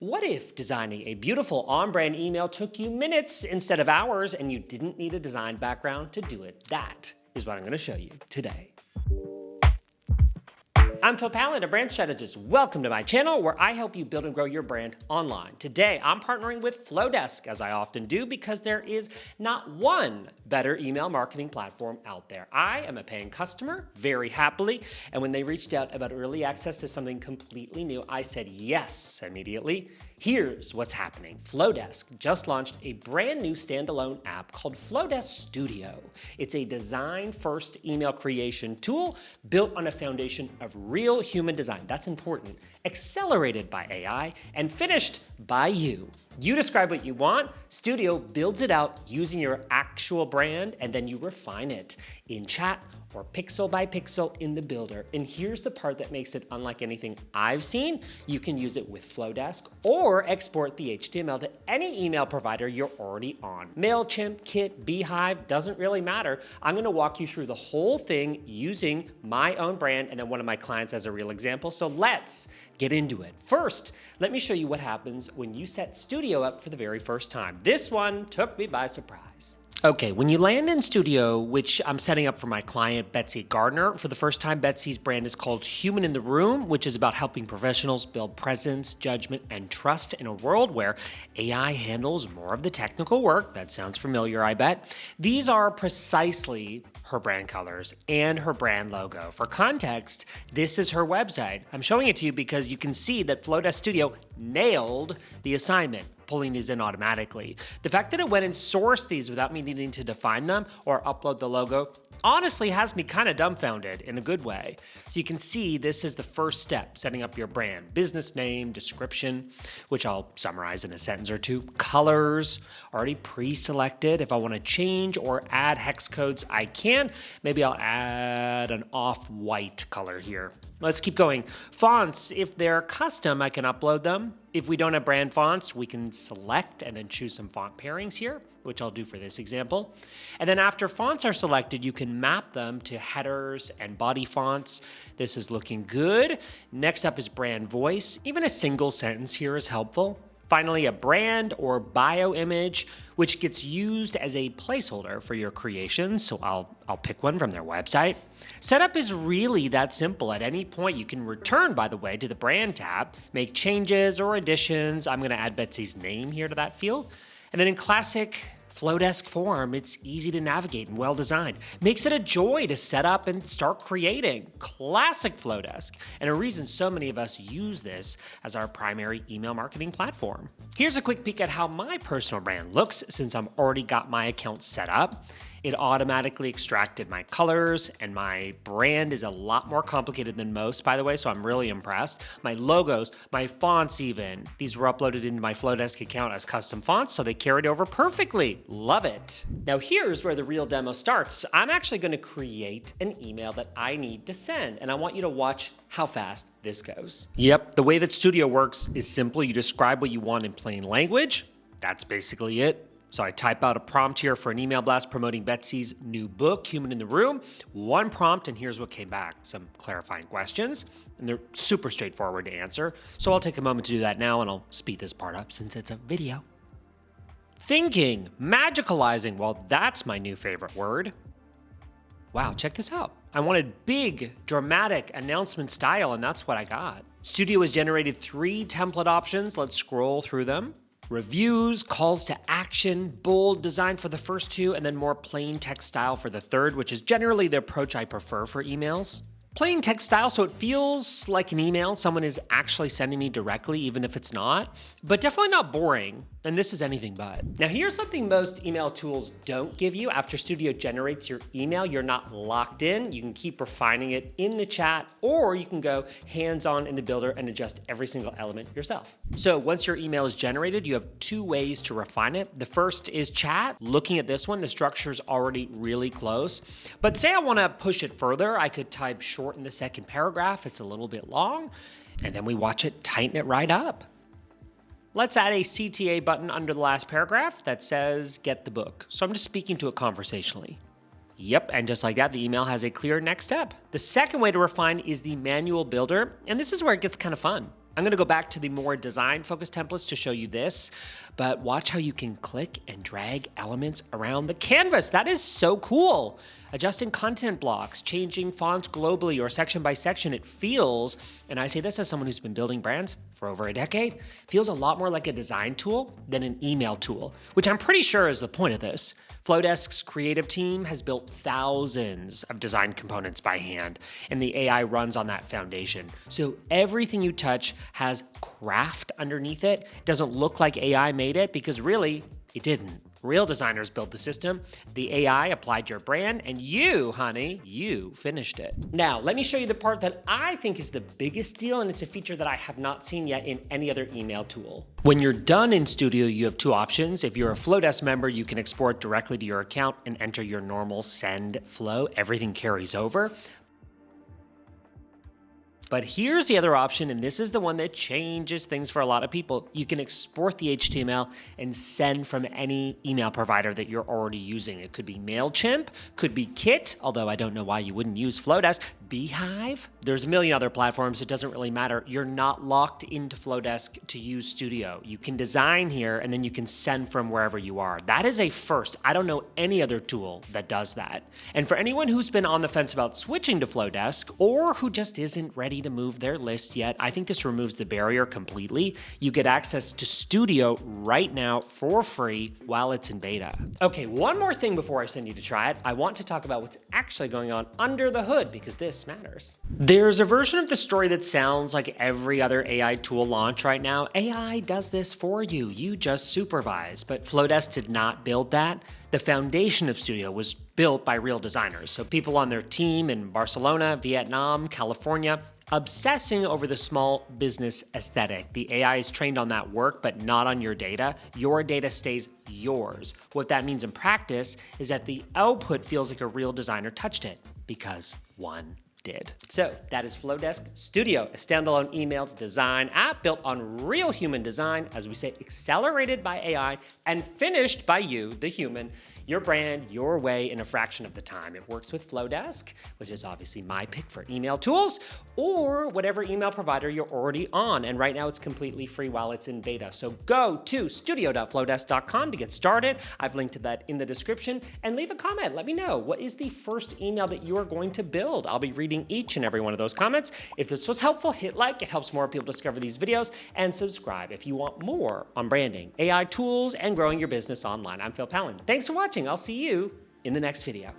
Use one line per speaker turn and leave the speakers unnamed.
What if designing a beautiful on-brand email took you minutes instead of hours and you didn't need a design background to do it? That is what I'm going to show you today. I'm Pallen, a brand strategist. Welcome to my channel where I help you build and grow your brand online. Today, I'm partnering with Flodesk, as I often do, because there is not one better email marketing platform out there. I am a paying customer, very happily, and when they reached out about early access to something completely new, I said yes immediately. Here's what's happening. Flodesk just launched a brand new standalone app called Flodesk Studio. It's a design-first email creation tool built on a foundation of real human design. That's important. Accelerated by AI and finished by you. You describe what you want, Studio builds it out using your actual brand, and then you refine it in chat or pixel by pixel in the builder. And here's the part that makes it unlike anything I've seen. You can use it with Flodesk or export the HTML to any email provider you're already on. MailChimp, Kit, Beehive, doesn't really matter. I'm gonna walk you through the whole thing using my own brand and then one of my clients as a real example. So let's get into it. First, let me show you what happens when you set Studio up for the very first time. This one took me by surprise. Okay, when you land in Studio, which I'm setting up for my client, Betsy Gardner, for the first time, Betsy's brand is called Human in the Room, which is about helping professionals build presence, judgment, and trust in a world where AI handles more of the technical work. That sounds familiar, I bet. These are precisely her brand colors and her brand logo. For context, this is her website. I'm showing it to you because you can see that Flodesk Studio nailed the assignment, pulling these in automatically. The fact that it went and sourced these without me needing to define them or upload the logo honestly has me kind of dumbfounded in a good way. So you can see this is the first step, setting up your brand. Business name, description, which I'll summarize in a sentence or two. Colors, already pre-selected. If I want to change or add hex codes, I can. Maybe I'll add an off-white color here. Let's keep going. Fonts, if they're custom, I can upload them. If we don't have brand fonts, we can select and then choose some font pairings here, which I'll do for this example. And then after fonts are selected, you can map them to headers and body fonts. This is looking good. Next up is brand voice. Even a single sentence here is helpful. Finally, a brand or bio image, which gets used as a placeholder for your creation. So I'll pick one from their website. Setup is really that simple. At any point, you can return, by the way, to the brand tab, make changes or additions. I'm gonna add Betsy's name here to that field. And then in classic Flodesk form, it's easy to navigate and well-designed. Makes it a joy to set up and start creating. Classic Flodesk, and a reason so many of us use this as our primary email marketing platform. Here's a quick peek at how my personal brand looks since I've already got my account set up. It automatically extracted my colors, and my brand is a lot more complicated than most, by the way, so I'm really impressed. My logos, my fonts even, these were uploaded into my Flodesk account as custom fonts, so they carried over perfectly. Love it. Now here's where the real demo starts. I'm actually gonna create an email that I need to send, and I want you to watch how fast this goes. Yep, the way that Studio works is simple. You describe what you want in plain language. That's basically it. So I type out a prompt here for an email blast promoting Betsy's new book, Human in the Room. One prompt, and here's what came back. Some clarifying questions, and they're super straightforward to answer. So I'll take a moment to do that now, and I'll speed this part up since it's a video. Thinking, magicalizing, well, that's my new favorite word. Wow, check this out. I wanted big, dramatic announcement style, and that's what I got. Studio has generated 3 template options. Let's scroll through them. Reviews, calls to action, bold design for the first 2, and then more plain text style for the third, which is generally the approach I prefer for emails. Plain text style, so it feels like an email someone is actually sending me directly, even if it's not, but definitely not boring, and this is anything but. Now here's something most email tools don't give you. After Studio generates your email, you're not locked in. You can keep refining it in the chat, or you can go hands-on in the builder and adjust every single element yourself. So once your email is generated, you have 2 ways to refine it. The first is chat. Looking at this one, the structure's already really close, but say I wanna push it further, I could type shorten the second paragraph. It's a little bit long, and then we watch it tighten it right up. Let's add a CTA button under the last paragraph that says get the book. So I'm just speaking to it conversationally. Yep, and just like that, the email has a clear next step. The second way to refine is the manual builder, and this is where it gets kind of fun. I'm gonna go back to the more design-focused templates to show you this, but watch how you can click and drag elements around the canvas. That is so cool. Adjusting content blocks, changing fonts globally or section by section, it feels, and I say this as someone who's been building brands for over a decade, feels a lot more like a design tool than an email tool, which I'm pretty sure is the point of this. Flodesk's creative team has built thousands of design components by hand, and the AI runs on that foundation. So everything you touch has craft underneath it. It doesn't look like AI made it because really, it didn't. Real designers built the system, the AI applied your brand, and you, honey, you finished it. Now, let me show you the part that I think is the biggest deal, and it's a feature that I have not seen yet in any other email tool. When you're done in Studio, you have two options. If you're a Flodesk member, you can export directly to your account and enter your normal send flow. Everything carries over. But here's the other option, and this is the one that changes things for a lot of people. You can export the HTML and send from any email provider that you're already using. It could be MailChimp, could be Kit, although I don't know why you wouldn't use Flodesk. Beehive. There's a million other platforms. It doesn't really matter. You're not locked into Flodesk to use Studio. You can design here, and then you can send from wherever you are. That is a first. I don't know any other tool that does that. And for anyone who's been on the fence about switching to Flodesk, or who just isn't ready to move their list yet, I think this removes the barrier completely. You get access to Studio right now for free while it's in beta. Okay, one more thing before I send you to try it. I want to talk about what's actually going on under the hood because this matters. There's a version of the story that sounds like every other AI tool launch right now. AI does this for you. You just supervise. But Flodesk did not build that. The foundation of Studio was built by real designers. So people on their team in Barcelona, Vietnam, California, obsessing over the small business aesthetic. The AI is trained on that work, but not on your data. Your data stays yours. What that means in practice is that the output feels like a real designer touched it, because one did. So that is Flodesk Studio, a standalone email design app built on real human design, as we say, accelerated by AI and finished by you, the human, your brand, your way in a fraction of the time. It works with Flodesk, which is obviously my pick for email tools, or whatever email provider you're already on. And right now it's completely free while it's in beta. So go to studio.flodesk.com to get started. I've linked to that in the description, and leave a comment. Let me know, what is the first email that you are going to build? I'll be reading each and every one of those comments. If this was helpful, hit like. It helps more people discover these videos, and subscribe if you want more on branding, AI tools, and growing your business online. I'm Pallen. Thanks for watching. I'll see you in the next video.